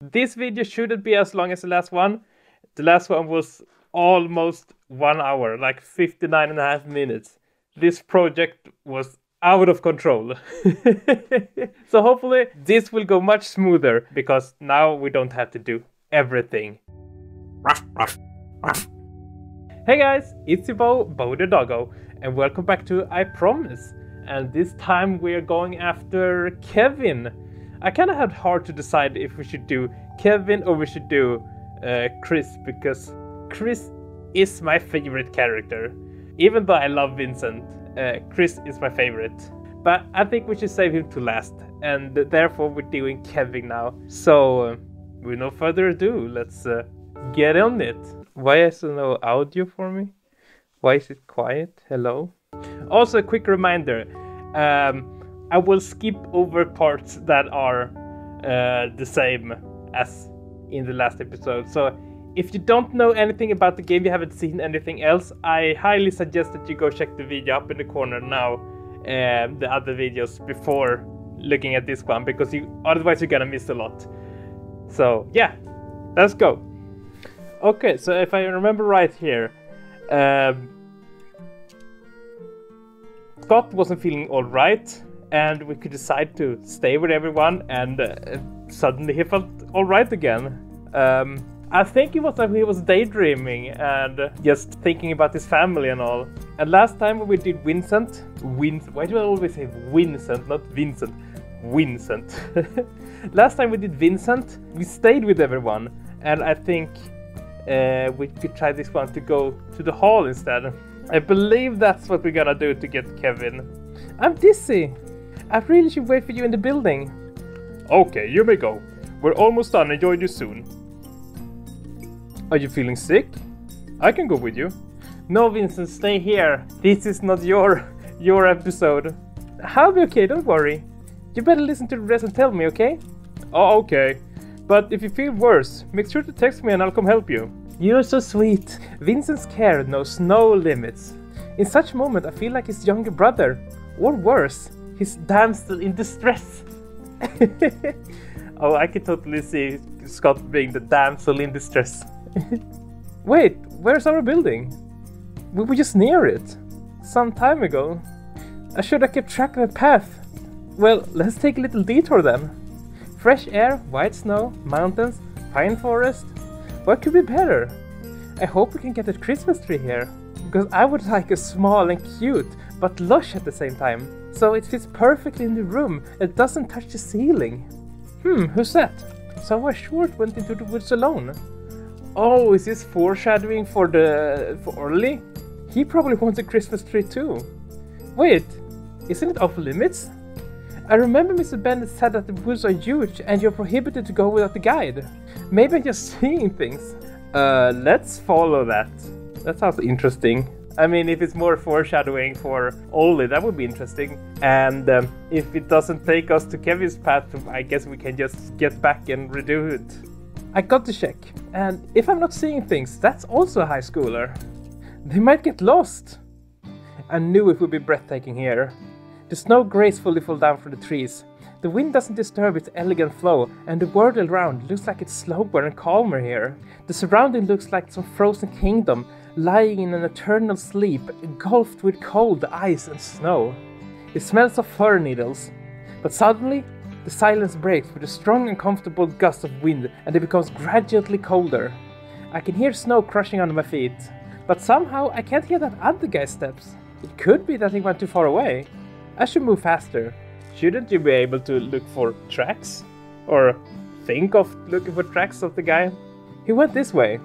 This video shouldn't be as long as the last one. The last one was almost 1 hour, like 59.5 minutes. This project was out of control. So hopefully this will go much smoother, because now we don't have to do everything. Hey guys, it's your Bo the Doggo, and welcome back to I Promise. And this time we're going after Kevin. I kind of had hard to decide if we should do Kevin or we should do Chris, because Chris is my favorite character. Even though I love Vincent, Chris is my favorite. But I think we should save him to last, and therefore we're doing Kevin now. So, with no further ado, let's get on it. Why is there no audio for me? Why is it quiet? Hello? Also, a quick reminder. I will skip over parts that are the same as in the last episode. So if you don't know anything about the game, you haven't seen anything else, I highly suggest that you go check the video up in the corner now, the other videos before looking at this one, because otherwise you're gonna miss a lot. So yeah, let's go. Okay, so if I remember right here, Scott wasn't feeling alright, and we could decide to stay with everyone, and suddenly he felt alright again. I think it was that he was daydreaming and just thinking about his family and all. And last time when we did Vincent, why do I always say Vincent, not Vincent? Vincent. Last time we did Vincent, we stayed with everyone, and I think we could try this one to go to the hall instead. I believe that's what we're gonna do to get Kevin. I'm dizzy. I really should wait for you in the building. Okay, you may go. We're almost done and join you soon. Are you feeling sick? I can go with you. No, Vincent, stay here. This is not your episode. I'll be okay, don't worry. You better listen to the rest and tell me, okay? Oh, okay. But if you feel worse, make sure to text me and I'll come help you. You're so sweet. Vincent's care knows no limits. In such a moment, I feel like his younger brother. Or worse, his damsel in distress. Oh, I can totally see Scott being the damsel in distress. Wait, where's our building? We were just near it. Some time ago. I should have kept track of the path. Well, let's take a little detour then. Fresh air, white snow, mountains, pine forest. What could be better? I hope we can get a Christmas tree here, because I would like a small and cute, but lush at the same time, so it fits perfectly in the room and doesn't touch the ceiling. Who's that? Someone short went into the woods alone. Oh, is this foreshadowing for Orly? He probably wants a Christmas tree too. Wait, isn't it off limits? I remember Mr. Bennett said that the woods are huge and you're prohibited to go without the guide. Maybe I'm just seeing things. Let's follow that. That sounds interesting. I mean, if it's more foreshadowing for Oli, that would be interesting. And if it doesn't take us to Kevin's path, I guess we can just get back and redo it. I got to check. And if I'm not seeing things, that's also a high schooler. They might get lost. I knew it would be breathtaking here. The snow gracefully falls down from the trees. The wind doesn't disturb its elegant flow, and the world around looks like it's slower and calmer here. The surrounding looks like some frozen kingdom, lying in an eternal sleep, engulfed with cold ice and snow. It smells of fir needles. But suddenly, the silence breaks with a strong and comfortable gust of wind, and it becomes gradually colder. I can hear snow crushing under my feet, but somehow I can't hear that other guy's steps. It could be that he went too far away. I should move faster. Shouldn't you be able to look for tracks? Or think of looking for tracks of the guy? He went this way.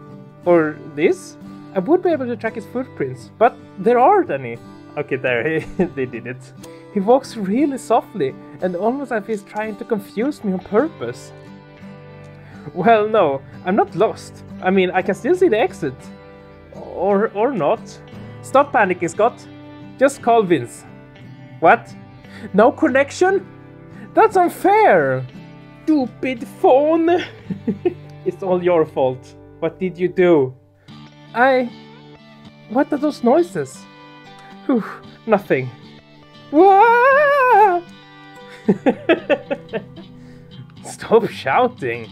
Or this? I would be able to track his footprints, but there aren't any. Okay, there, they did it. He walks really softly, and almost as if he's trying to confuse me on purpose. Well, no, I'm not lost. I mean, I can still see the exit. Or not. Stop panicking, Scott. Just call Vince. What? No connection? That's unfair! Stupid phone! It's all your fault. What did you do? What are those noises? Whew, nothing. Stop shouting!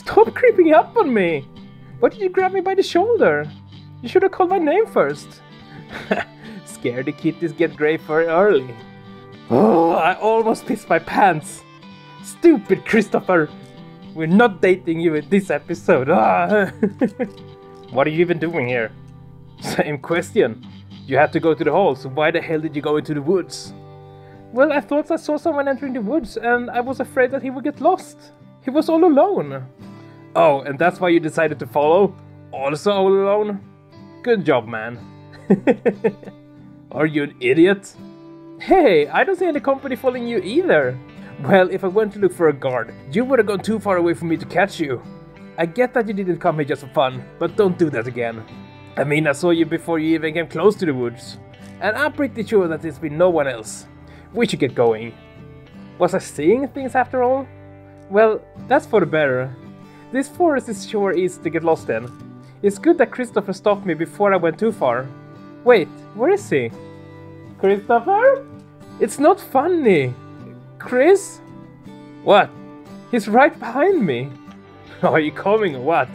Stop creeping up on me! Why did you grab me by the shoulder? You should have called my name first. Scaredy kitties get grey fur early. Oh, I almost pissed my pants. Stupid Christopher! We're not dating you in this episode. Ah. What are you even doing here? Same question. You had to go to the hall, so why the hell did you go into the woods? Well, I thought I saw someone entering the woods and I was afraid that he would get lost. He was all alone. Oh, and that's why you decided to follow? Also all alone? Good job, man. Are you an idiot? Hey, I don't see any company following you either. Well, if I went to look for a guard, you would have gone too far away for me to catch you. I get that you didn't come here just for fun, but don't do that again. I mean, I saw you before you even came close to the woods. And I'm pretty sure that there's been no one else. We should get going. Was I seeing things after all? Well, that's for the better. This forest is sure easy to get lost in. It's good that Christopher stopped me before I went too far. Wait, where is he? Christopher? It's not funny. Chris? What? He's right behind me. Are you coming or what?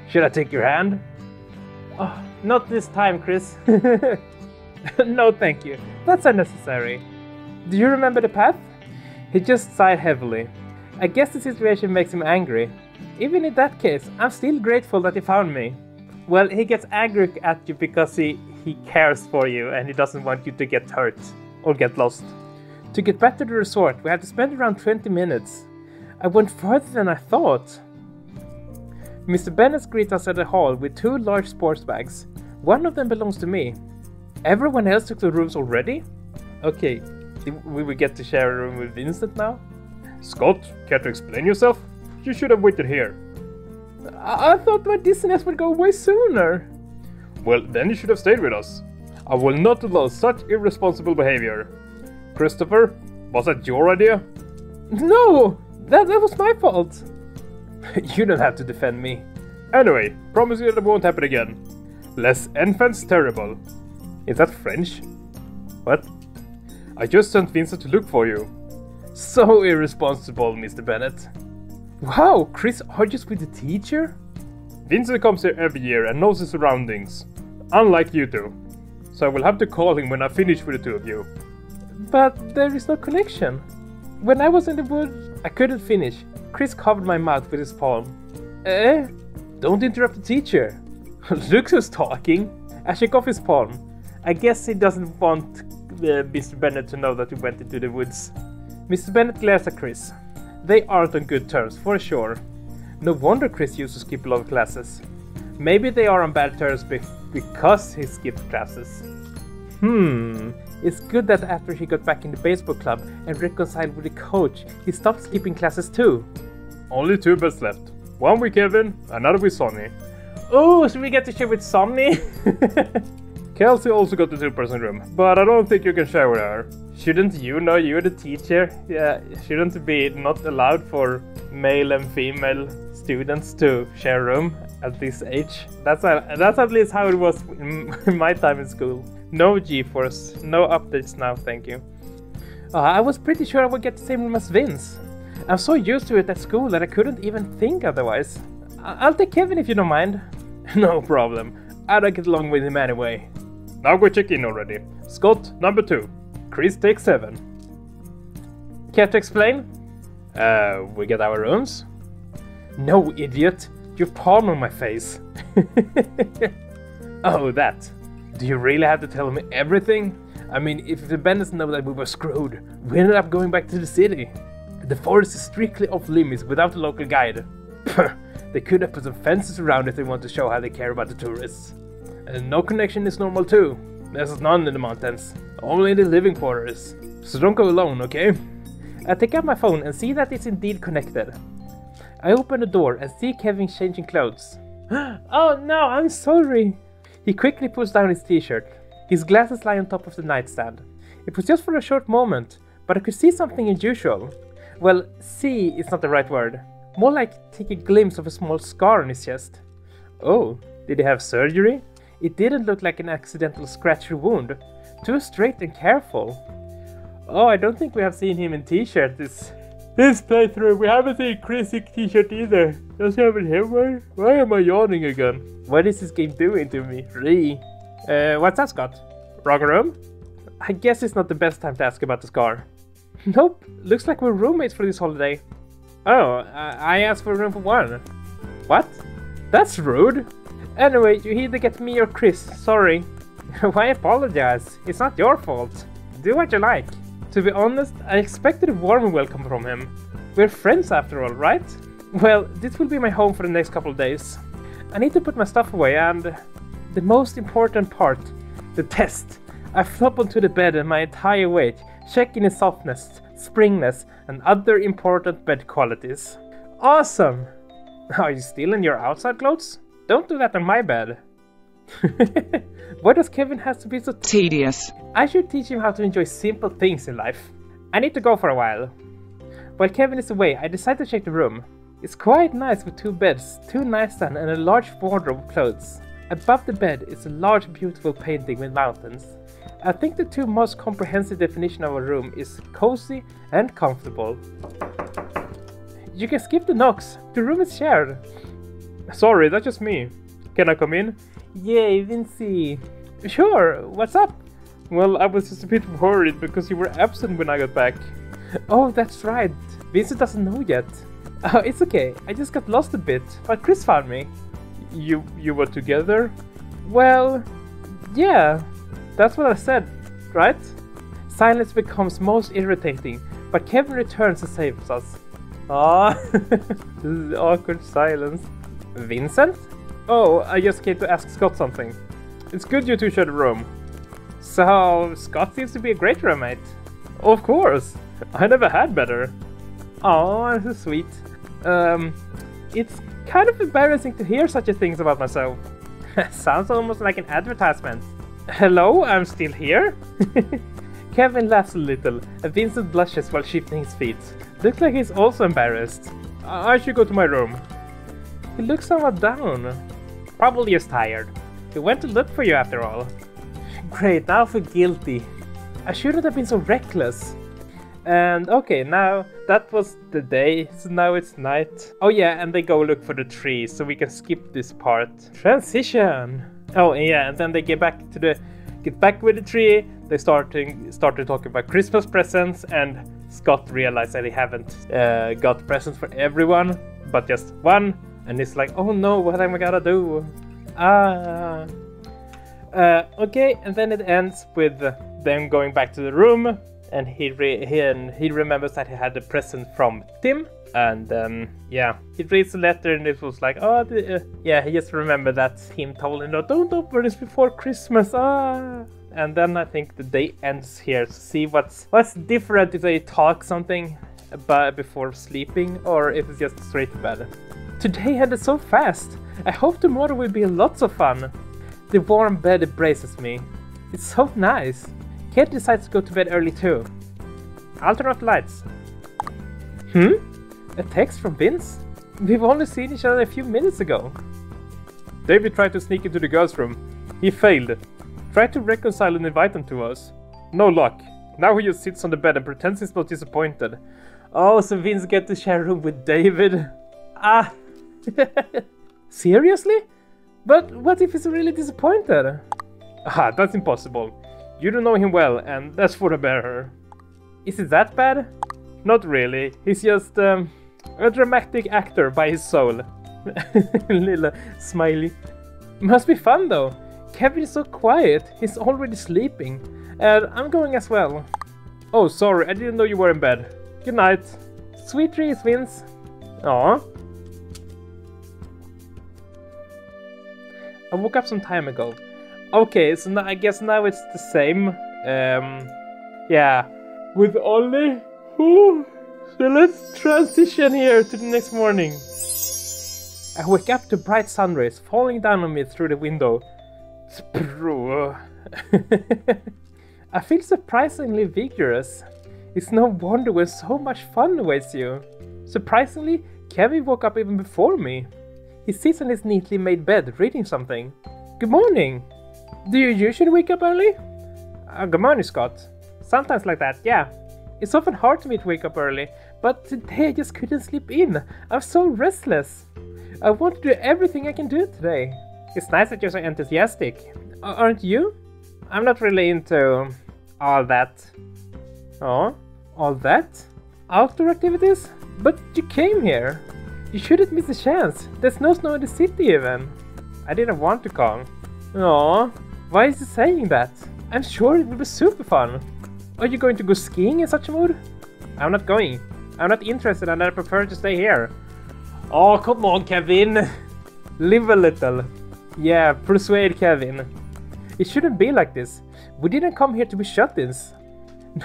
Should I take your hand? Oh, not this time, Chris. No, thank you. That's unnecessary. Do you remember the path? He just sighed heavily. I guess the situation makes him angry. Even in that case, I'm still grateful that he found me. Well, he gets angry at you because he cares for you and he doesn't want you to get hurt or get lost. To get back to the resort, we had to spend around 20 minutes. I went further than I thought. Mr. Bennett greets us at the hall with 2 large sports bags. One of them belongs to me. Everyone else took the rooms already? Okay, we will get to share a room with Vincent now? Scott, care to explain yourself? You should have waited here. I thought my dizziness would go away sooner. Well, then you should have stayed with us. I will not allow such irresponsible behavior. Christopher, was that your idea? No! That was my fault! You don't have to defend me. Anyway, promise you that won't happen again. Les enfants terrible. Is that French? What? I just sent Vincent to look for you. So irresponsible, Mr. Bennett. Wow, Chris argues with the teacher? Vincent comes here every year and knows his surroundings. Unlike you two. So I will have to call him when I finish with the 2 of you. But there is no connection. When I was in the woods, I couldn't finish. Chris covered my mouth with his palm. Don't interrupt the teacher. Look who's talking. I shake off his palm. I guess he doesn't want Mr. Bennett to know that we went into the woods. Mr. Bennett glares at Chris. They aren't on good terms, for sure. No wonder Chris used to skip a lot of classes. Maybe they are on bad terms because he skipped classes. It's good that after he got back in the baseball club and reconciled with the coach, he stopped skipping classes too. Only 2 beds left. One with Kevin, another with Sonny. Oh, so we get to share with Sonny? Kelsey also got the 2-person room, but I don't think you can share with her. Shouldn't you know you're the teacher? Yeah, shouldn't it be not allowed for male and female students to share a room at this age? That's at least how it was in my time in school. No GeForce, no updates now, thank you. I was pretty sure I would get the same room as Vince. I'm so used to it at school that I couldn't even think otherwise. I'll take Kevin if you don't mind. No problem. I don't get along with him anyway. Now go check in already. Scott, number 2. Chris takes 7. Care to explain? We get our rooms? No, idiot. Your palm on my face. Oh, that. Do you really have to tell me everything? I mean, if the bandits know that we were screwed, we ended up going back to the city. The forest is strictly off limits without a local guide. They could have put some fences around if they want to show how they care about the tourists. And no connection is normal too. There's none in the mountains, only in the living quarters. So don't go alone, okay? I take out my phone and see that it's indeed connected. I open the door and see Kevin changing clothes. Oh no, I'm sorry. He quickly puts down his t-shirt. His glasses lie on top of the nightstand. It was just for a short moment, but I could see something unusual. Well, see is not the right word. More like take a glimpse of a small scar on his chest. Oh, did he have surgery? It didn't look like an accidental scratch or wound. Too straight and careful. Oh, I don't think we have seen him in t-shirt This playthrough, we haven't seen Chris's t-shirt either. Does he have it here? Why am I yawning again? What is this game doing to me? What's that, Scott? Wrong room? I guess it's not the best time to ask about the scar. Nope, looks like we're roommates for this holiday. Oh, I asked for a room for one. What? That's rude. Anyway, you either get me or Chris, sorry. Why apologize? It's not your fault. Do what you like. To be honest, I expected a warm welcome from him. We're friends after all, right? Well, this will be my home for the next couple of days. I need to put my stuff away and... the most important part, the test. I flop onto the bed and my entire weight, checking its softness, springiness, and other important bed qualities. Awesome! Are you still in your outside clothes? Don't do that on my bed. Why does Kevin have to be so tedious? I should teach him how to enjoy simple things in life. I need to go for a while. While Kevin is away, I decide to check the room. It's quite nice with 2 beds, 2 nightstands and a large wardrobe of clothes. Above the bed is a large beautiful painting with mountains. I think the 2 most comprehensive definitions of a room is cozy and comfortable. You can skip the knocks, the room is shared. Sorry, that's just me. Can I come in? Yay, Vinci. Sure, what's up? Well, I was just a bit worried because you were absent when I got back. Oh, that's right. Vincent doesn't know yet. Oh, it's okay. I just got lost a bit, but Chris found me. You were together? Well, yeah. That's what I said, right? Silence becomes most irritating, but Kevin returns and saves us. Ah, this is awkward silence. Vincent? Oh, I just came to ask Scott something. It's good you two shared a room. So, Scott seems to be a great roommate. Of course! I never had better. Oh, this is sweet. It's kind of embarrassing to hear such a things about myself. Sounds almost like an advertisement. Hello, I'm still here? Kevin laughs a little, and Vincent blushes while shifting his feet. Looks like he's also embarrassed. I should go to my room. He looks somewhat down. Probably just tired. He went to look for you after all. Great, now I feel guilty. I shouldn't have been so reckless. And okay, now that was the day, so now it's night. Oh yeah, and they go look for the tree, so we can skip this part. Transition! Oh yeah, and then they get back with the tree. They started talking about Christmas presents, and Scott realized that he haven't got presents for everyone, but just one. And it's like, oh no, what am I gonna do? Okay, and then it ends with them going back to the room, and he remembers that he had a present from Tim, and yeah, he reads the letter, and it was like, oh, yeah, he just remembered that Tim told him, no, don't open this before Christmas. And then I think the day ends here. So see what's different if they talk something about before sleeping, or if it's just straight to bed. Today ended so fast. I hope tomorrow will be lots of fun. The warm bed embraces me. It's so nice. Kate decides to go to bed early too. I'll turn off the lights. A text from Vince? We've only seen each other a few minutes ago. David tried to sneak into the girls' room. He failed. Tried to reconcile and invite them to us. No luck. Now he just sits on the bed and pretends he's not disappointed. Oh, so Vince gets to share a room with David? Ah. Seriously? But what if he's really disappointed? Ah, that's impossible. You don't know him well, and that's for the better. Is it that bad? Not really. He's just a dramatic actor by his soul. Little smiley. Must be fun though. Kevin is so quiet. He's already sleeping. And I'm going as well. Oh, sorry. I didn't know you were in bed. Good night. Sweet dreams, Vince. Aww. I woke up some time ago. Okay, so now, I guess now it's the same. Yeah. With Ollie. So let's transition here to the next morning. I wake up to bright sun rays falling down on me through the window. I feel surprisingly vigorous. It's no wonder when so much fun awaits you. Surprisingly, Kevin woke up even before me. He sits on his neatly made bed, reading something. Good morning! Do you usually wake up early? Good morning, Scott. Sometimes like that, yeah. It's often hard for me to wake up early, but today I just couldn't sleep in. I'm so restless. I want to do everything I can do today. It's nice that you're so enthusiastic. Aren't you? I'm not really into all that. Oh, all that? Outdoor activities? But you came here. You shouldn't miss a chance. There's no snow in the city even. I didn't want to come. Oh, why is he saying that? I'm sure it will be super fun. Are you going to go skiing in such a mood? I'm not going. I'm not interested and I prefer to stay here. Oh, come on, Kevin. Live a little. Yeah, persuade Kevin. It shouldn't be like this. We didn't come here to be shut-ins.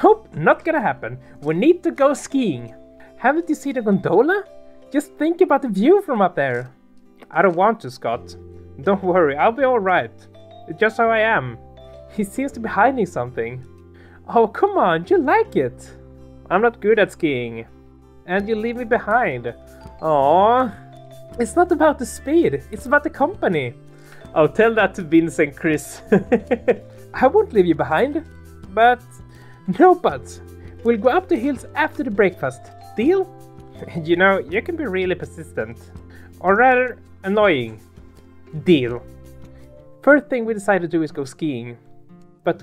Nope, not gonna happen. We need to go skiing. Haven't you seen the gondola? Just think about the view from up there. I don't want to, Scott. Don't worry, I'll be alright. It's just how I am. He seems to be hiding something. Oh, come on, you like it. I'm not good at skiing. And you leave me behind. Aww. It's not about the speed, it's about the company. I'll tell that to Vince and Chris. I won't leave you behind. But, no buts. We'll go up the hills after the breakfast. Deal? You know, you can be really persistent. Or rather, annoying. Deal. First thing we decided to do is go skiing. But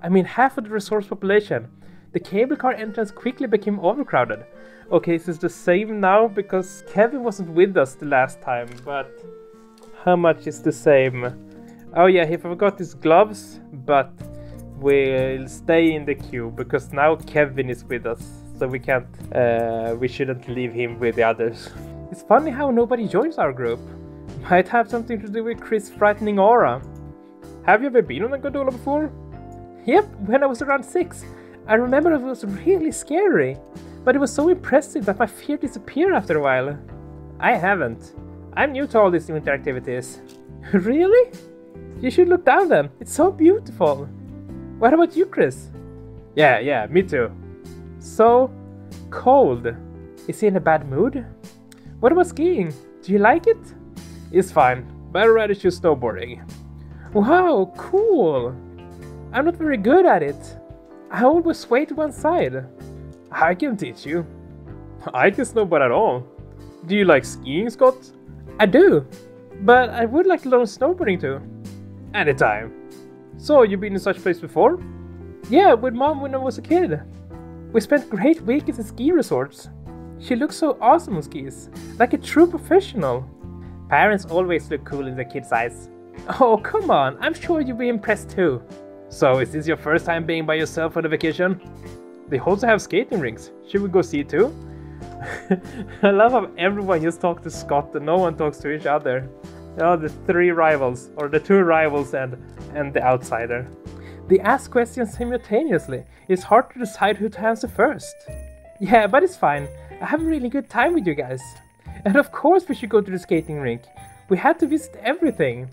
I mean half of the resource population. The cable car entrance quickly became overcrowded. Okay, so it's the same now because Kevin wasn't with us the last time, but how much is the same? Oh yeah, he forgot his gloves, but we'll stay in the queue because now Kevin is with us, so we shouldn't leave him with the others. It's funny how nobody joins our group. Might have something to do with Chris' frightening aura. Have you ever been on a gondola before? Yep, when I was around 6. I remember it was really scary, but it was so impressive that my fear disappeared after a while. I haven't. I'm new to all these winter activities. Really? You should look down then. It's so beautiful. What about you, Chris? Yeah, me too. So cold. Is he in a bad mood? What about skiing? Do you like it? It's fine, but I'd rather choose snowboarding. Wow, cool. I'm not very good at it. I always sway to one side. I can teach you. I can snowboard at all. Do you like skiing, Scott? I do, but I would like to learn snowboarding too. Anytime. So, you've been in such a place before? Yeah, with Mom when I was a kid. We spent great weekends at ski resorts. She looks so awesome on skis, like a true professional. Parents always look cool in their kids' eyes. Oh, come on, I'm sure you'll be impressed too. So, is this your first time being by yourself on a vacation? They also have skating rinks. Should we go see it too? I love how everyone just talks to Scott and no one talks to each other. Oh, the 3 rivals, or the 2 rivals and the outsider. They ask questions simultaneously. It's hard to decide who to answer first. Yeah, but it's fine. I have a really good time with you guys. And of course we should go to the skating rink. We had to visit everything.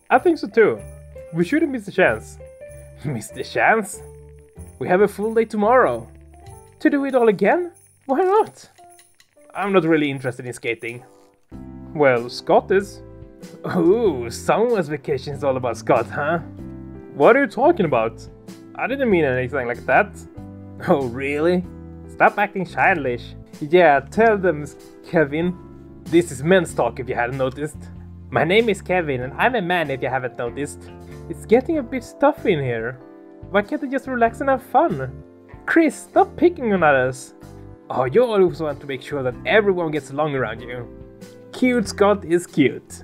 I think so too. We shouldn't miss the chance. Miss the chance? We have a full day tomorrow. To do it all again? Why not? I'm not really interested in skating. Well, Scott is. Ooh, someone's vacation is all about Scott, huh? What are you talking about? I didn't mean anything like that. Oh, really? Stop acting childish. Yeah, tell them, Kevin. This is men's talk if you hadn't noticed. My name is Kevin and I'm a man if you haven't noticed. It's getting a bit stuffy in here. Why can't I just relax and have fun? Chris, stop picking on others. Oh, you always want to make sure that everyone gets along around you. Cute Scott is cute.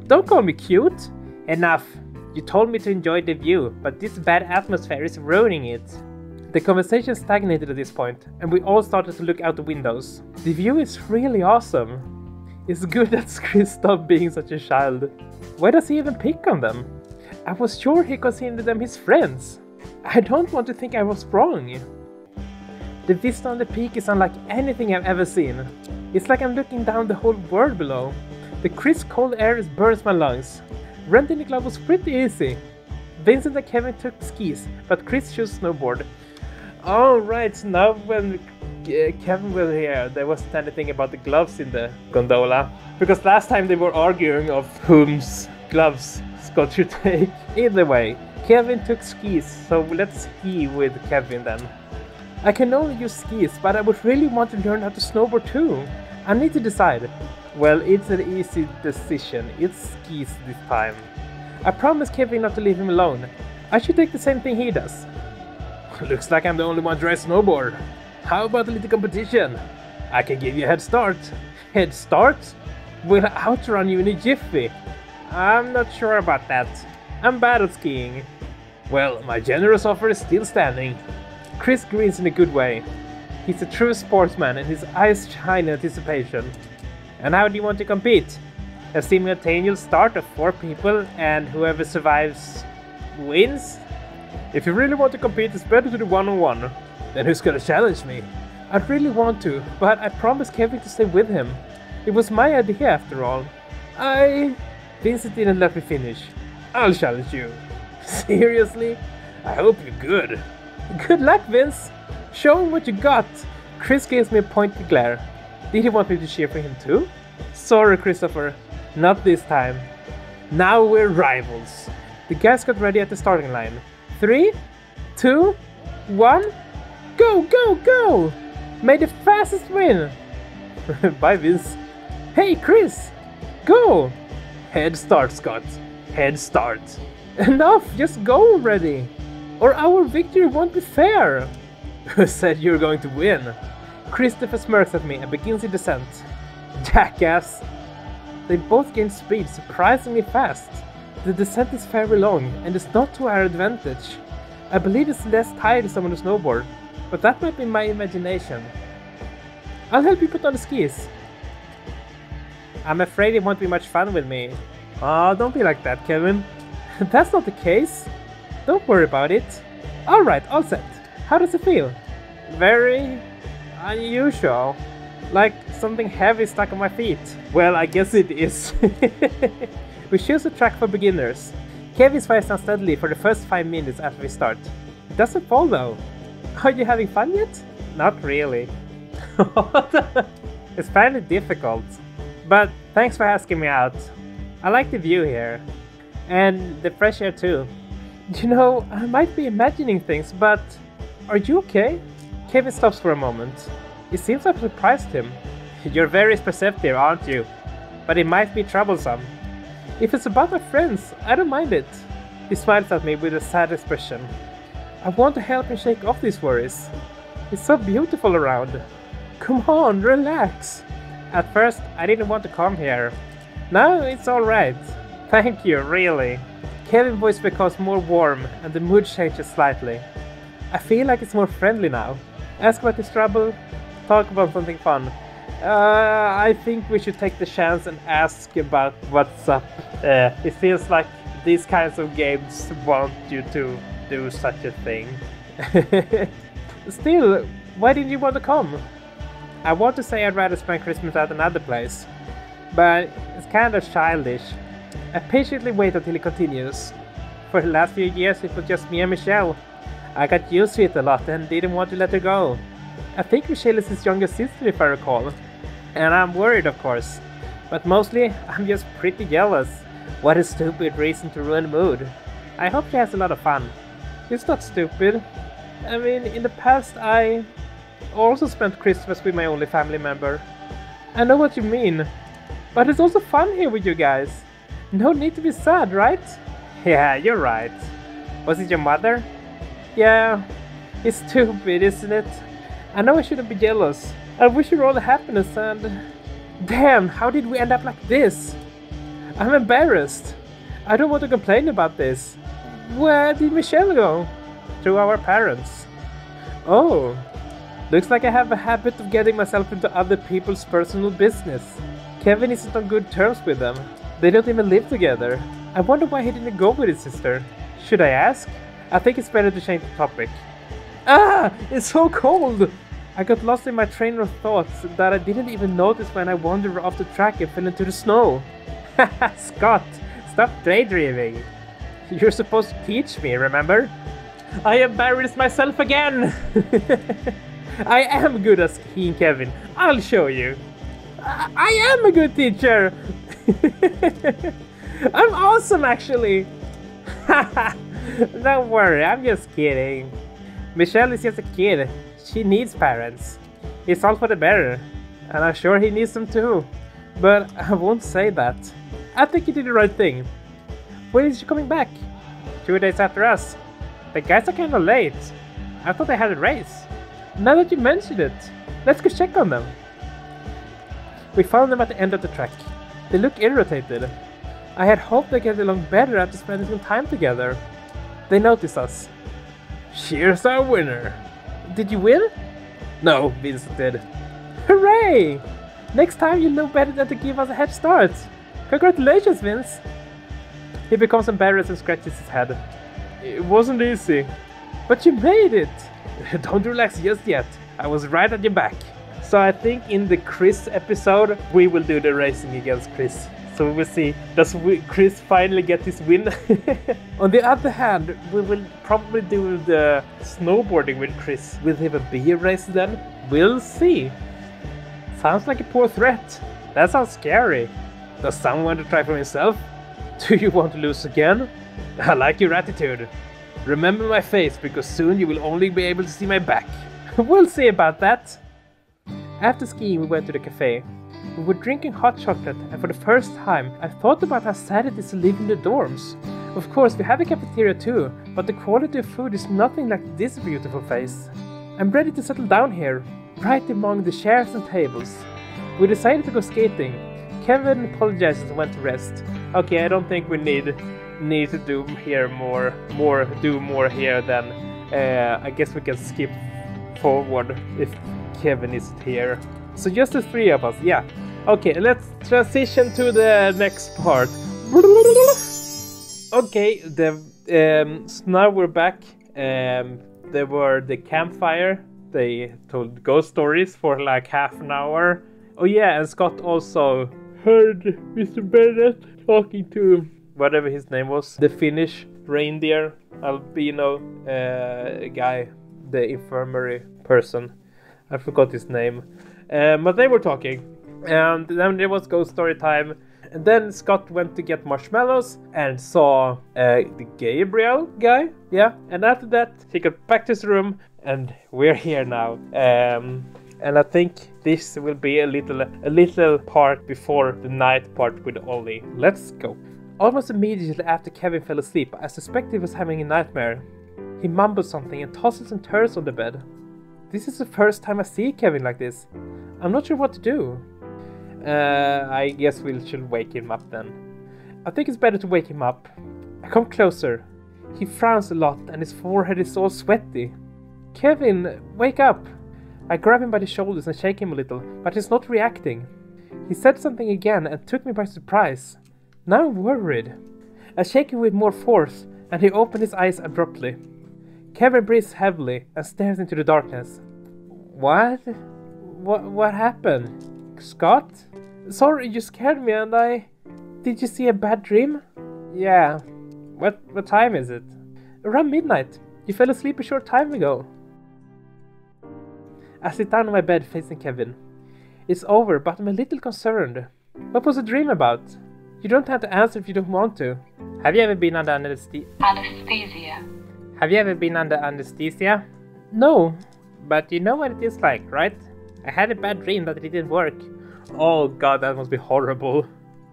Don't call me cute. Enough. You told me to enjoy the view, but this bad atmosphere is ruining it. The conversation stagnated at this point, and we all started to look out the windows. The view is really awesome. It's good that Chris stopped being such a child. Why does he even pick on them? I was sure he considered them his friends. I don't want to think I was wrong. The vista on the peak is unlike anything I've ever seen. It's like I'm looking down the whole world below. The crisp cold air burns my lungs. Renting the club was pretty easy. Vincent and Kevin took skis, but Chris chose snowboard. Alright, so now when Kevin was here, there wasn't anything about the gloves in the gondola. Because last time they were arguing of whom's gloves Scott should take. Either way, Kevin took skis, so let's ski with Kevin then. I can only use skis, but I would really want to learn how to snowboard too. I need to decide. Well, it's an easy decision. It's skis this time. I promised Kevin not to leave him alone. I should take the same thing he does. Looks like I'm the only one to ride snowboard. How about a little competition? I can give you a head start. Head start? We'll outrun you in a jiffy. I'm not sure about that. I'm bad at skiing. Well, my generous offer is still standing. Chris grins in a good way. He's a true sportsman and his eyes shine in anticipation. And how do you want to compete? A simultaneous start of 4 people and whoever survives wins? If you really want to compete, it's better to do one-on-one. Then who's gonna challenge me? I'd really want to, but I promised Kevin to stay with him. It was my idea after all. Vincent didn't let me finish. I'll challenge you. Seriously? I hope you're good. Good luck, Vince. Show him what you got. Chris gives me a pointy glare. Did he want me to cheer for him too? Sorry, Christopher. Not this time. Now we're rivals. The guys got ready at the starting line. 3, 2, 1. Go, go, go! May the fastest win! Bye, Vince. Hey, Chris! Go! Head start, Scott. Head start. Enough! Just go already! Or our victory won't be fair! Who said you're going to win? Christopher smirks at me and begins the descent. Jackass! They both gain speed surprisingly fast. The descent is fairly long and is not to our advantage. I believe it's less tiresome on a snowboard, but that might be my imagination. I'll help you put on the skis. I'm afraid it won't be much fun with me. Aw, don't be like that, Kevin. That's not the case. Don't worry about it. Alright, all set. How does it feel? Very unusual. Like something heavy stuck on my feet. Well, I guess it is. We choose a track for beginners. Kevin flies down steadily for the first 5 minutes after we start. It doesn't fall though. Are you having fun yet? Not really. It's fairly difficult. But thanks for asking me out. I like the view here. And the fresh air too. You know, I might be imagining things, but are you okay? Kevin stops for a moment. It seems I've surprised him. You're very perceptive, aren't you? But it might be troublesome. If it's about my friends, I don't mind it. He smiles at me with a sad expression. I want to help him shake off these worries. It's so beautiful around. Come on, relax. At first, I didn't want to come here. Now it's alright. Thank you, really. Kevin's voice becomes more warm and the mood changes slightly. I feel like it's more friendly now. Ask about his trouble, talk about something fun. I think we should take the chance and ask about what's up. It feels like these kinds of games want you to do such a thing. Still, why didn't you want to come? I want to say I'd rather spend Christmas at another place, but it's kind of childish. I patiently wait until he continues. For the last few years it was just me and Michelle. I got used to it a lot and didn't want to let her go. I think Michelle is his younger sister if I recall. And I'm worried, of course. But mostly, I'm just pretty jealous. What a stupid reason to ruin the mood. I hope she has a lot of fun. It's not stupid. I mean, in the past I also spent Christmas with my only family member. I know what you mean. But it's also fun here with you guys. No need to be sad, right? Yeah, you're right. Was it your mother? Yeah. It's stupid, isn't it? I know I shouldn't be jealous. I wish you all the happiness and... Damn, how did we end up like this? I'm embarrassed. I don't want to complain about this. Where did Michelle go? To our parents. Oh. Looks like I have a habit of getting myself into other people's personal business. Kevin isn't on good terms with them. They don't even live together. I wonder why he didn't go with his sister. Should I ask? I think it's better to change the topic. Ah! It's so cold! I got lost in my train of thoughts that I didn't even notice when I wandered off the track and fell into the snow. Haha, Scott, stop daydreaming. You're supposed to teach me, remember? I embarrassed myself again! I am good at skiing, Kevin. I'll show you. I am a good teacher! I'm awesome, actually! Don't worry, I'm just kidding. Michelle is just a kid. She needs parents. It's all for the better. And I'm sure he needs them too. But I won't say that. I think he did the right thing. When is she coming back? 2 days after us. The guys are kinda late. I thought they had a race. Now that you mentioned it, let's go check on them. We found them at the end of the track. They look irritated. I had hoped they'd get along better after spending some time together. They noticed us. Cheers our winner! Did you win? No, Vincent did. Hooray! Next time you'll know better than to give us a head start. Congratulations, Vince! He becomes embarrassed and scratches his head. It wasn't easy. But you made it! Don't relax just yet. I was right at your back. So I think in the Chris episode, we will do the racing against Chris. So we will see, does Chris finally get his win? On the other hand, we will probably do the snowboarding with Chris. Will he be a race then? We'll see. Sounds like a poor threat. That sounds scary. Does someone want to try for himself? Do you want to lose again? I like your attitude. Remember my face, because soon you will only be able to see my back. We'll see about that. After skiing, we went to the cafe. We were drinking hot chocolate, and for the first time, I thought about how sad it is to live in the dorms. Of course, we have a cafeteria too, but the quality of food is nothing like this beautiful place. I'm ready to settle down here, right among the chairs and tables. We decided to go skating. Kevin apologized and went to rest. Okay, I don't think we need to do more here then. I guess we can skip forward if Kevin isn't here. So just the three of us, yeah. Okay, let's transition to the next part. Okay, so now we're back. There were the campfire. They told ghost stories for like half an hour. Oh yeah, and Scott also heard Mr. Bennett talking to whatever his name was, the Finnish reindeer albino guy, the infirmary person. I forgot his name. But they were talking. And then there was ghost story time. And then Scott went to get marshmallows and saw the Gabriel guy. Yeah. And after that, he got back to his room. And we're here now. And I think this will be a little part before the night part with Ollie. Let's go. Almost immediately after Kevin fell asleep, I suspected he was having a nightmare. He mumbled something and tosses and turns on the bed. This is the first time I see Kevin like this. I'm not sure what to do. I guess we should wake him up then. I think it's better to wake him up. I come closer. He frowns a lot and his forehead is all sweaty. Kevin, wake up! I grab him by the shoulders and shake him a little, but he's not reacting. He said something again and took me by surprise. Now I'm worried. I shake him with more force and he opened his eyes abruptly. Kevin breathes heavily and stares into the darkness. What? What happened? Scott? Sorry, you scared me and I... Did you see a bad dream? Yeah. What time is it? Around midnight. You fell asleep a short time ago. I sit down on my bed facing Kevin. It's over, but I'm a little concerned. What was the dream about? You don't have to answer if you don't want to. Have you ever been under anesthesia? Have you ever been under anesthesia? No. But you know what it is like, right? I had a bad dream that it didn't work. Oh god, that must be horrible.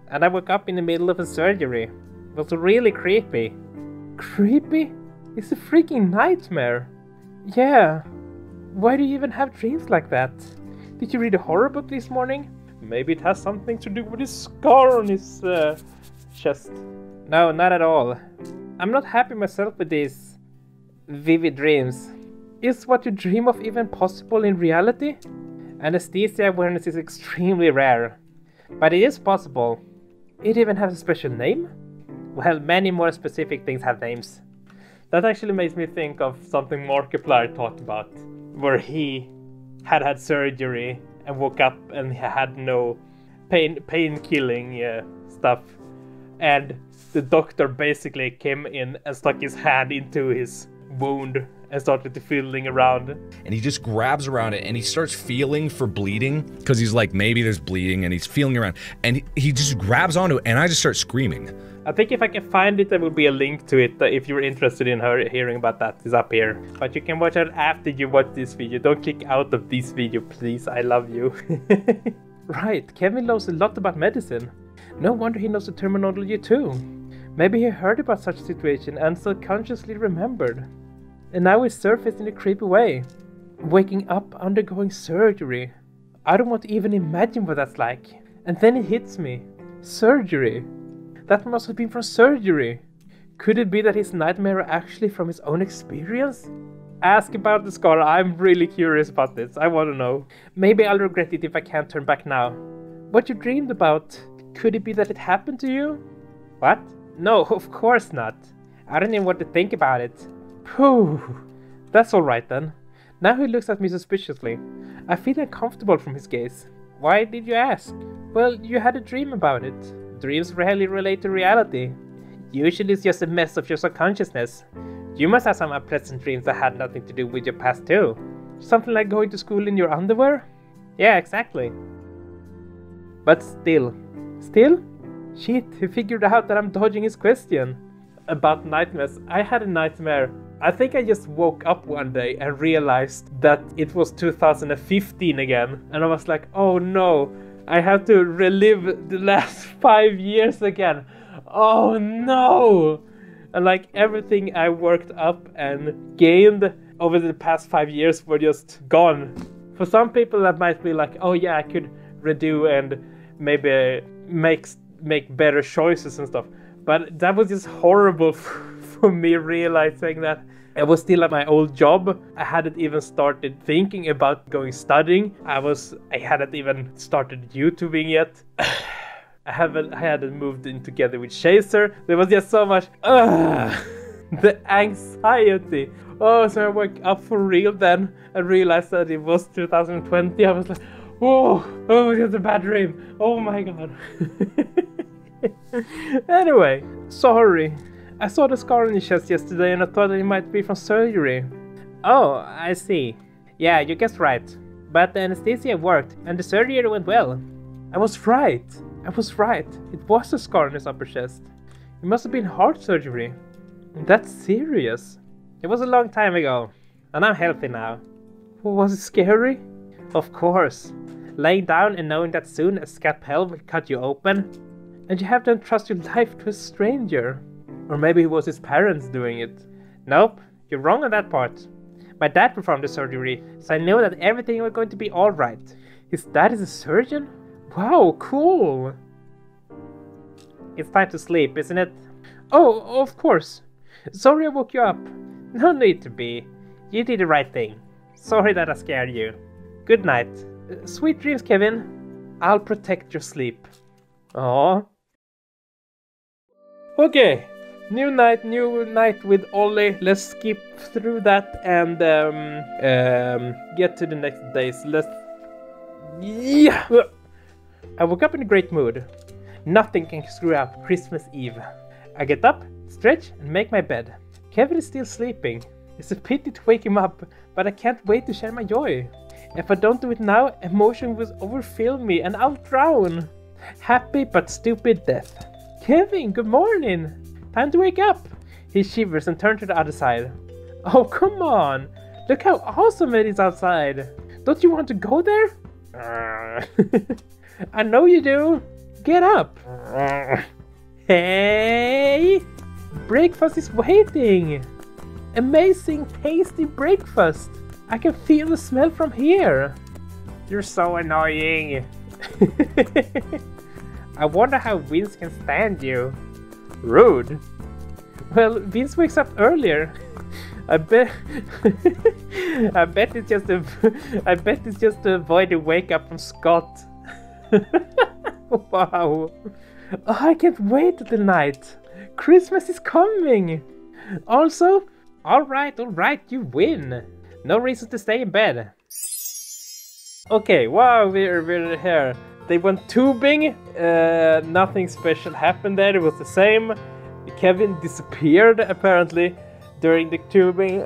And I woke up in the middle of a surgery. It was really creepy. Creepy? It's a freaking nightmare. Yeah. Why do you even have dreams like that? Did you read a horror book this morning? Maybe it has something to do with his scar on his chest. No, not at all. I'm not happy myself with these vivid dreams. Is what you dream of even possible in reality? Anesthesia awareness is extremely rare. But it is possible. It even has a special name? Well, many more specific things have names. That actually makes me think of something Markiplier talked about. Where he had surgery and woke up and he had no pain-killing stuff. And the doctor basically came in and stuck his hand into his wound and started to feeling around. And he just grabs around it and he starts feeling for bleeding because he's like, maybe there's bleeding, and he's feeling around. And he just grabs onto it and I just start screaming. I think if I can find it, there will be a link to it if you're interested in hearing about that. It's up here. But you can watch it after you watch this video. Don't click out of this video, please. I love you. Right, Kevin knows a lot about medicine. No wonder he knows the terminology too. Maybe he heard about such a situation and subconsciously remembered. And now he's surfaced in a creepy way. Waking up, undergoing surgery. I don't want to even imagine what that's like. And then it hits me. Surgery. That must have been from surgery. Could it be that his nightmare are actually from his own experience? Ask about the scar. I'm really curious about this. I want to know. Maybe I'll regret it if I can't turn back now. What you dreamed about, could it be that it happened to you? What? No, of course not. I don't even want to think about it. Phew. That's alright then. Now he looks at me suspiciously. I feel uncomfortable from his gaze. Why did you ask? Well, you had a dream about it. Dreams rarely relate to reality. Usually it's just a mess of your subconsciousness. You must have some unpleasant dreams that had nothing to do with your past too. Something like going to school in your underwear? Yeah, exactly. But still? Shit, he figured out that I'm dodging his question. About nightmares, I had a nightmare. I think I just woke up one day and realized that it was 2015 again. And I was like, oh no, I have to relive the last 5 years again. Oh no! And like everything I worked up and gained over the past 5 years were just gone. For some people that might be like, oh yeah, I could redo and maybe make better choices and stuff. But that was just horrible for me, realizing that I was still at my old job. I hadn't even started thinking about studying. I hadn't even started YouTubing yet. I hadn't moved in together with Chaser. There was just so much the anxiety. Oh, so I woke up for real then and realized that it was 2020. I was like, oh, it was a bad dream. Oh my god. Anyway, sorry. I saw the scar on your chest yesterday and I thought that it might be from surgery. Oh, I see. Yeah, you guessed right. But the anesthesia worked and the surgery went well. I was right. It was a scar on his upper chest. It must have been heart surgery. That's serious. It was a long time ago. And I'm healthy now. Was it scary? Of course. Laying down and knowing that soon a scalpel will cut you open. And you have to entrust your life to a stranger. Or maybe it was his parents doing it. Nope, you're wrong on that part. My dad performed the surgery, so I know that everything was going to be alright. His dad is a surgeon? Wow, cool! It's time to sleep, isn't it? Oh, of course. Sorry I woke you up. No need to be. You did the right thing. Sorry that I scared you. Good night. Sweet dreams, Kevin. I'll protect your sleep. Aww. Okay. New night with Ollie. Let's skip through that and get to the next days. Yeah! I woke up in a great mood. Nothing can screw up Christmas Eve. I get up, stretch, and make my bed. Kevin is still sleeping. It's a pity to wake him up, but I can't wait to share my joy. If I don't do it now, emotion will overfill me and I'll drown. Happy but stupid death. Kevin, good morning. Time to wake up. He shivers and turns to the other side. Oh, come on. Look how awesome it is outside. Don't you want to go there? I know you do. Get up. Hey! Breakfast is waiting. Amazing, tasty breakfast. I can feel the smell from here. You're so annoying. I wonder how Vince can stand you. Rude. Well, Vince wakes up earlier. I bet it's just to avoid the wake up from Scott. Wow. Oh, I can't wait till night. Christmas is coming. Also, alright, you win. No reason to stay in bed. Okay, wow, we're here. They went tubing. Nothing special happened there. It was the same. Kevin disappeared apparently. during the tubing,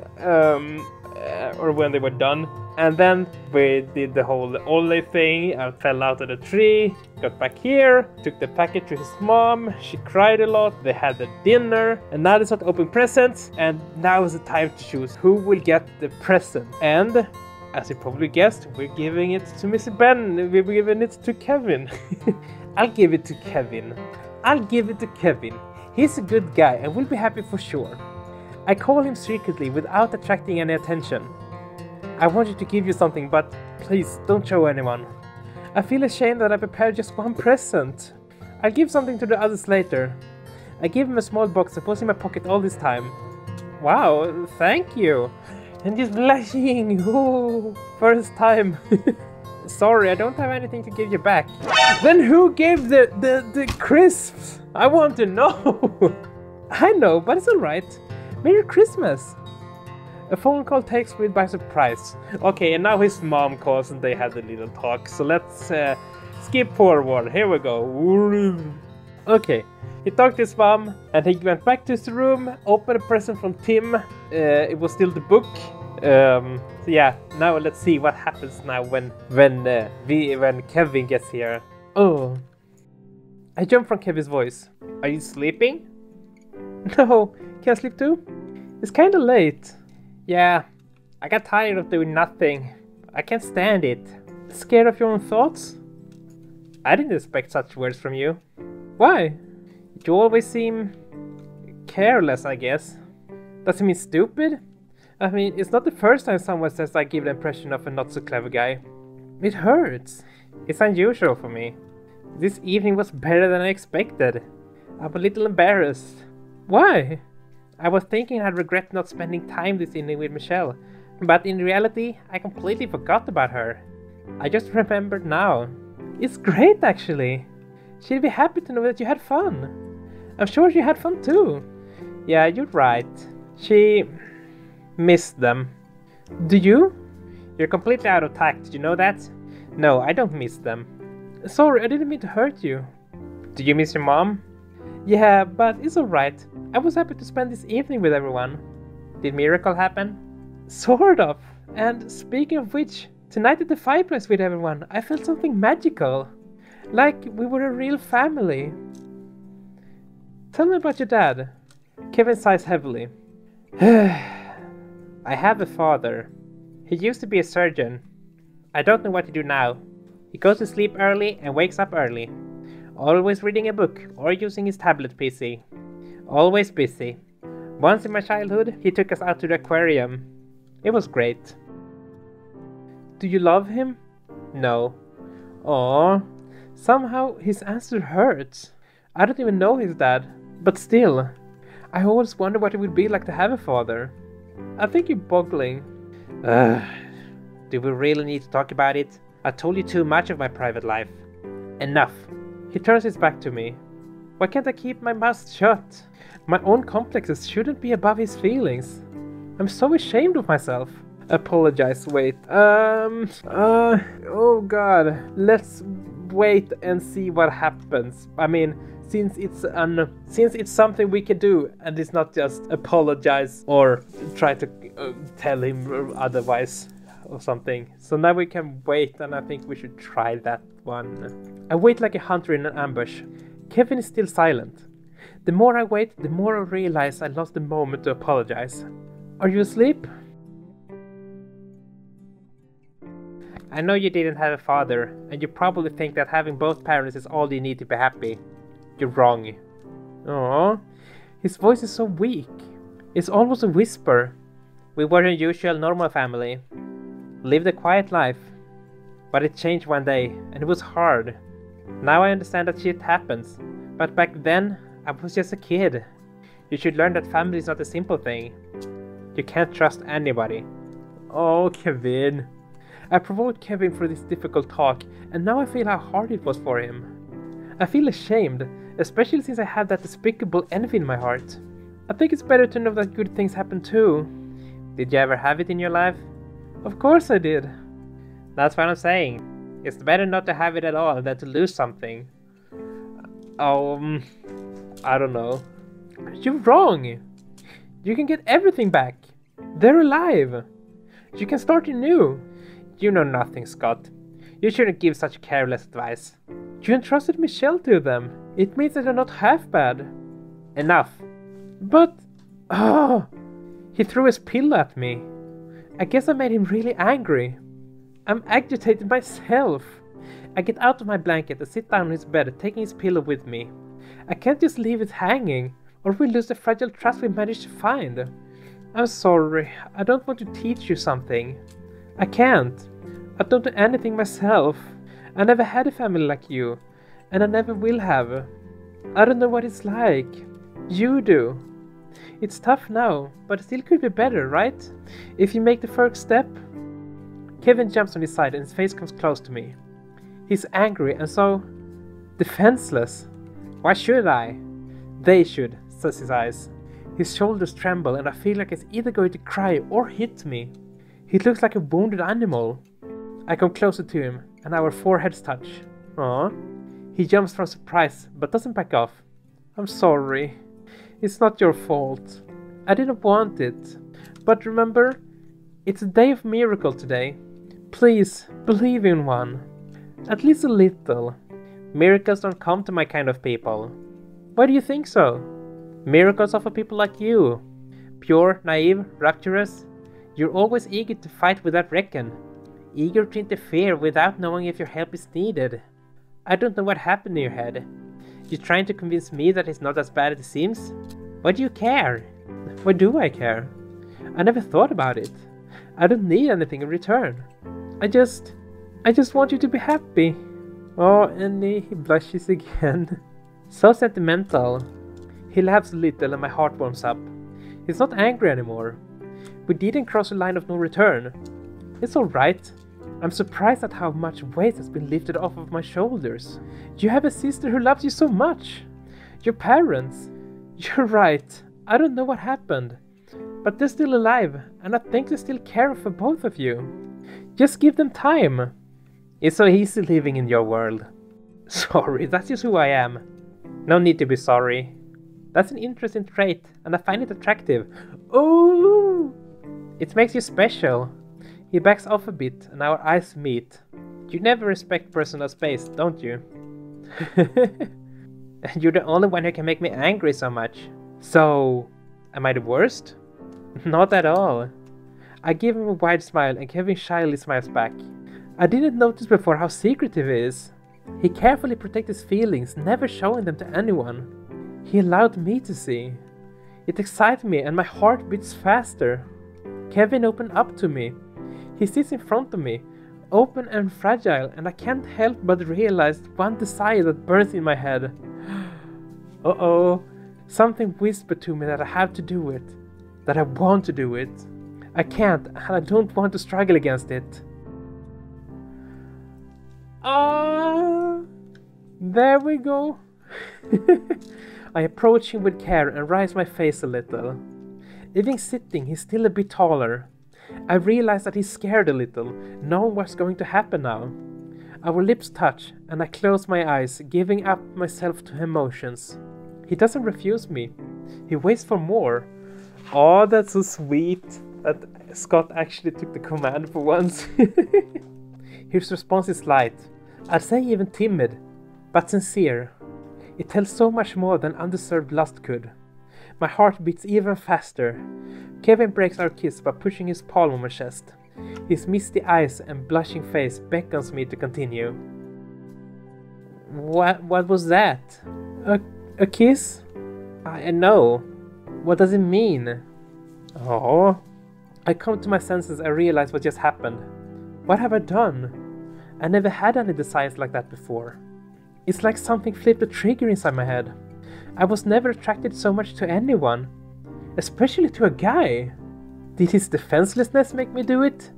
or when they were done. And then we did the whole Ole thing. I fell out of the tree, got back here, took the package to his mom. She cried a lot. They had the dinner, and now they start opening presents. And now is the time to choose who will get the present. And as you probably guessed, we're giving it to Mr. Ben. We're giving it to Kevin. I'll give it to Kevin. I'll give it to Kevin. He's a good guy and will be happy for sure. I call him secretly without attracting any attention. I wanted to give you something, but please don't show anyone. I feel ashamed that I prepared just one present. I'll give something to the others later. I gave him a small box that was in my pocket all this time. Wow, thank you. And he's blushing. Oh, first time. Sorry, I don't have anything to give you back. Then who gave the crisps? I want to know. I know, but it's alright. Merry Christmas. A phone call takes me by surprise. Okay, and now his mom calls and they had a little talk. So let's skip forward. Here we go. Okay, he talked to his mom and he went back to his room, opened a present from Tim. It was still the book. So yeah, now let's see what happens now when Kevin gets here. Oh, I jumped from Kevin's voice. Are you sleeping? No, can I sleep too? It's kinda late. Yeah, I got tired of doing nothing. I can't stand it. Scared of your own thoughts? I didn't expect such words from you. Why? You always seem careless, I guess. Does it mean stupid? I mean, it's not the first time someone says I give the impression of a not so clever guy. It hurts. It's unusual for me. This evening was better than I expected. I'm a little embarrassed. Why? I was thinking I'd regret not spending time this evening with Michelle, but in reality, I completely forgot about her. I just remembered now. It's great, actually. She'd be happy to know that you had fun. I'm sure she had fun too. Yeah, you're right. She missed them. Do you? You're completely out of tact, did you know that? No, I don't miss them. Sorry, I didn't mean to hurt you. Do you miss your mom? Yeah, but it's alright. I was happy to spend this evening with everyone. Did miracle happen? Sort of. And speaking of which, tonight at the fireplace with everyone, I felt something magical. Like we were a real family. Tell me about your dad. Kevin sighs heavily. I have a father. He used to be a surgeon. I don't know what to do now. He goes to sleep early and wakes up early. Always reading a book or using his tablet PC. Always busy. Once in my childhood, he took us out to the aquarium. It was great. Do you love him? No. Aww. Somehow his answer hurts. I don't even know his dad. But still, I always wonder what it would be like to have a father. I think you're boggling. Do we really need to talk about it? I told you too much of my private life. Enough. He turns his back to me. Why can't I keep my mouth shut? My own complexes shouldn't be above his feelings. I'm so ashamed of myself. Apologize, wait. Oh god. Let's wait and see what happens. I mean, since it's something we can do and it's not just apologize or try to tell him otherwise or something. So now we can wait, and I think we should try that one. I wait like a hunter in an ambush. Kevin is still silent. The more I wait, the more I realize I lost the moment to apologize. Are you asleep? I know you didn't have a father, and you probably think that having both parents is all you need to be happy. You're wrong. Aww, his voice is so weak. It's almost a whisper. We were a usual normal family. Lived a quiet life. But it changed one day, and it was hard. Now I understand that shit happens. But back then, I was just a kid. You should learn that family is not a simple thing. You can't trust anybody. Oh, Kevin. I provoked Kevin for this difficult talk, and now I feel how hard it was for him. I feel ashamed, especially since I have that despicable envy in my heart. I think it's better to know that good things happen too. Did you ever have it in your life? Of course I did. That's what I'm saying. It's better not to have it at all than to lose something. I don't know. You're wrong. You can get everything back. They're alive. You can start anew. You know nothing, Scott. You shouldn't give such careless advice. You entrusted Michelle to them. It means that they're not half bad. Enough. But... oh! He threw his pillow at me. I guess I made him really angry. I'm agitated myself. I get out of my blanket and sit down on his bed, taking his pillow with me. I can't just leave it hanging, or we'll lose the fragile trust we managed to find. I'm sorry, I don't want to teach you something. I can't. I don't do anything myself. I never had a family like you, and I never will have. I don't know what it's like. You do. It's tough now, but it still could be better, right? If you make the first step. Kevin jumps on his side and his face comes close to me. He's angry and so... defenseless. Why should I? They should, says his eyes. His shoulders tremble and I feel like he's either going to cry or hit me. He looks like a wounded animal. I come closer to him and our foreheads touch. Aww. He jumps from surprise but doesn't back off. I'm sorry. It's not your fault. I didn't want it. But remember, it's a day of miracle today. Please, believe in one. At least a little. Miracles don't come to my kind of people. Why do you think so? Miracles are for people like you. Pure, naive, rapturous. You're always eager to fight without reckon. Eager to interfere without knowing if your help is needed. I don't know what happened in your head. You're trying to convince me that it's not as bad as it seems? Why do you care? Why do I care? I never thought about it. I don't need anything in return. I just want you to be happy. Oh, and he blushes again. So sentimental. He laughs a little and my heart warms up. He's not angry anymore. We didn't cross a line of no return. It's alright. I'm surprised at how much weight has been lifted off of my shoulders. You have a sister who loves you so much. Your parents. You're right. I don't know what happened. But they're still alive, and I think they still care for both of you. Just give them time. It's so easy living in your world. Sorry, that's just who I am. No need to be sorry. That's an interesting trait, and I find it attractive. Oh! It makes you special. He backs off a bit, and our eyes meet. You never respect personal space, don't you? You're the only one who can make me angry so much. So, am I the worst? Not at all. I give him a wide smile and Kevin shyly smiles back. I didn't notice before how secretive he is. He carefully protects his feelings, never showing them to anyone. He allowed me to see. It excites me and my heart beats faster. Kevin opened up to me. He sits in front of me, open and fragile, and I can't help but realize one desire that burns in my head. Uh-oh. Something whispered to me that I have to do it. That I want to do it. I can't, and I don't want to struggle against it. There we go. I approach him with care and raise my face a little. Even sitting, he's still a bit taller. I realize that he's scared a little, knowing what's going to happen now. Our lips touch, and I close my eyes, giving up myself to emotions. He doesn't refuse me. He waits for more. Oh, that's so sweet that Scott actually took the command for once. His response is light. I'd say even timid, but sincere. It tells so much more than undeserved lust could. My heart beats even faster. Kevin breaks our kiss by pushing his palm on my chest. His misty eyes and blushing face beckons me to continue. What was that? A kiss? I know. What does it mean? Oh. I come to my senses and realize what just happened. What have I done? I never had any desires like that before. It's like something flipped a trigger inside my head. I was never attracted so much to anyone. Especially to a guy. Did his defenselessness make me do it?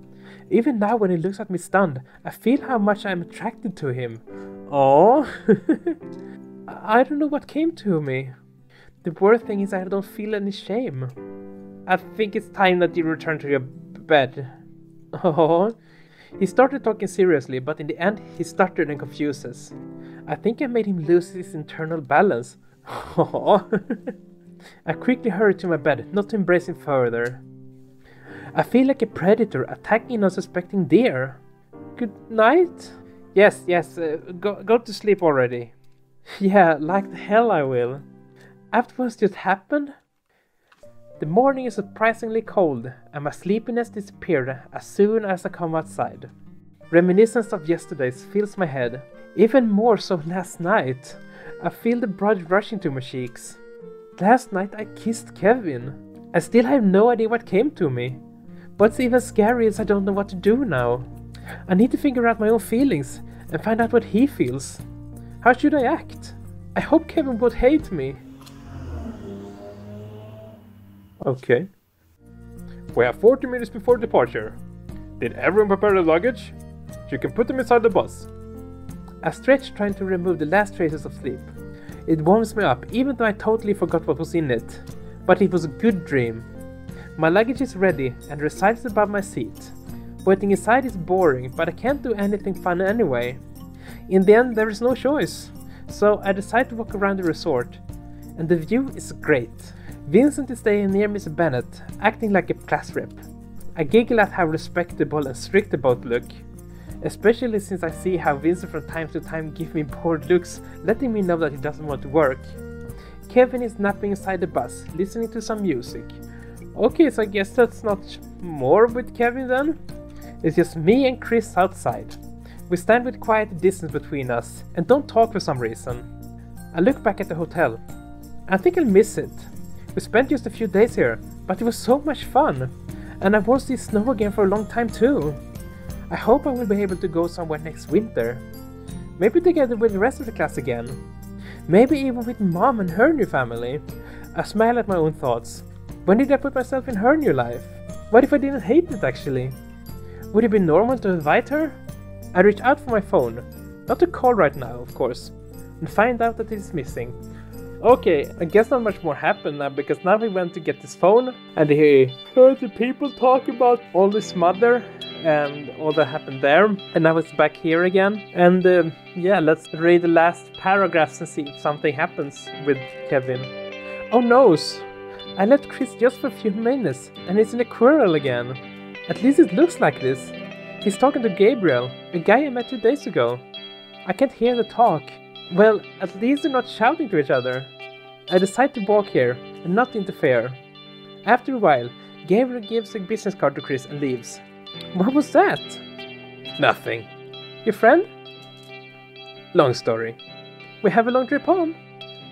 Even now when he looks at me stunned, I feel how much I'm attracted to him. Oh. I don't know what came to me. The worst thing is I don't feel any shame. I think it's time that you return to your bed. Oh. He started talking seriously, but in the end he stuttered and confuses. I think I made him lose his internal balance. Oh. I quickly hurry to my bed, not to embrace him further. I feel like a predator attacking an unsuspecting deer. Good night? Yes, go to sleep already. Yeah, like the hell I will. After what's just happened? The morning is surprisingly cold, and my sleepiness disappeared as soon as I come outside. Reminiscence of yesterday's fills my head, even more so last night. I feel the blood rushing to my cheeks. Last night I kissed Kevin. I still have no idea what came to me. What's even scary is I don't know what to do now. I need to figure out my own feelings and find out what he feels. How should I act? I hope Kevin won't hate me. Okay. We have 40 minutes before departure. Did everyone prepare the luggage? You can put them inside the bus. I stretch, trying to remove the last traces of sleep. It warms me up, even though I totally forgot what was in it. But it was a good dream. My luggage is ready and resides above my seat. Waiting inside is boring, but I can't do anything fun anyway. In the end, there is no choice. So I decide to walk around the resort. And the view is great. Vincent is staying near Miss Bennet, acting like a class rep. I giggle at how respectable and strict they both look. Especially since I see how Vincent from time to time gives me bored looks, letting me know that he doesn't want to work. Kevin is napping inside the bus, listening to some music. Okay, so I guess that's not more with Kevin then? It's just me and Chris outside. We stand with quiet distance between us, and don't talk for some reason. I look back at the hotel. I think I'll miss it. We spent just a few days here, but it was so much fun. And I won't see snow again for a long time too. I hope I will be able to go somewhere next winter. Maybe together with the rest of the class again. Maybe even with Mom and her new family. I smile at my own thoughts. When did I put myself in her new life? What if I didn't hate it actually? Would it be normal to invite her? I reach out for my phone. Not to call right now, of course. And find out that it is missing. Okay, I guess not much more happened now, because now we went to get this phone and he heard the people talk about all this mother and all that happened there, and now it's back here again. And yeah, let's read the last paragraphs and see if something happens with Kevin. Oh no! I left Chris just for a few minutes and he's in a quarrel again. At least it looks like this. He's talking to Gabriel, a guy I met 2 days ago. I can't hear the talk. Well, at least they're not shouting to each other. I decide to walk here and not interfere. After a while, Gabriel gives a business card to Chris and leaves. What was that? Nothing. Your friend? Long story. We have a long trip home?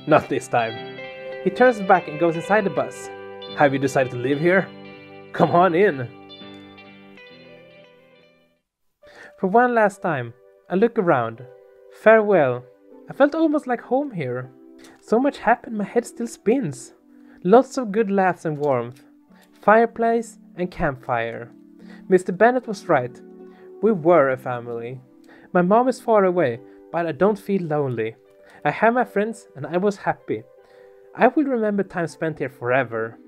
Not this time. He turns back and goes inside the bus. Have you decided to live here? Come on in. For one last time, I look around. Farewell. I felt almost like home here. So much happened, my head still spins. Lots of good laughs and warmth. Fireplace and campfire. Mr. Bennet was right. We were a family. My mom is far away, but I don't feel lonely. I have my friends and I was happy. I will remember time spent here forever.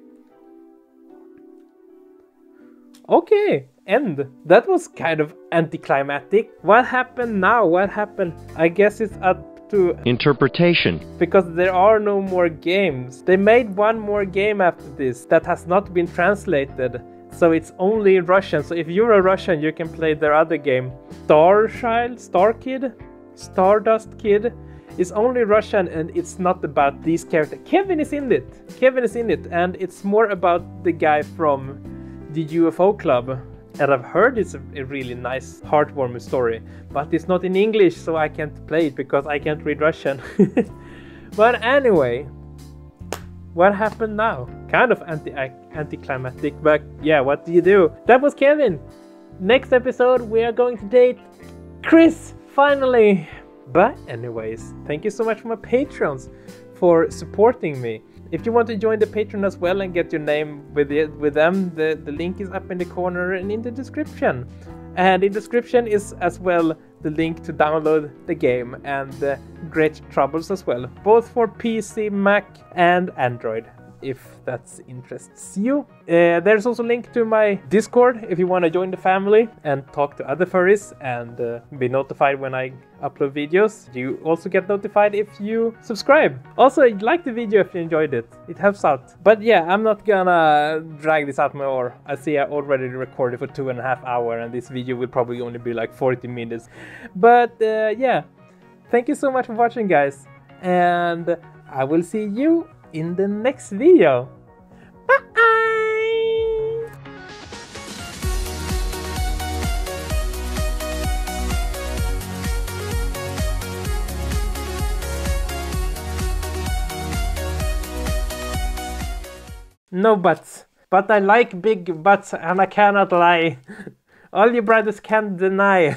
Okay, end. That was kind of anticlimactic. What happened now? What happened? I guess it's up to interpretation. Because there are no more games. They made one more game after this that has not been translated. So it's only Russian. So if you're a Russian, you can play their other game. Star Kid? Stardust Kid? It's only Russian and it's not about these characters. Kevin is in it. And it's more about the guy from the UFO Club. And I've heard it's a really nice, heartwarming story. But it's not in English, so I can't play it because I can't read Russian. But anyway, what happened now? Kind of anticlimactic, but yeah, what do you do? That was Kevin. Next episode, we are going to date Chris, finally. But anyways, thank you so much for my patrons for supporting me. If you want to join the Patreon as well and get your name with them, the link is up in the corner and in the description. And in the description is as well the link to download the game and the Great Troubles as well, both for PC, Mac and Android. if that interests you. There's also a link to my Discord if you want to join the family and talk to other furries and be notified when I upload videos. You also get notified if you subscribe. Also, like the video if you enjoyed it. It helps out. But yeah, I'm not gonna drag this out more. I see I already recorded for 2.5 hours and this video will probably only be like 40 minutes. But yeah, thank you so much for watching, guys. And I will see you in the next video. Bye! No butts. But I like big butts and I cannot lie. All you brothers can't deny.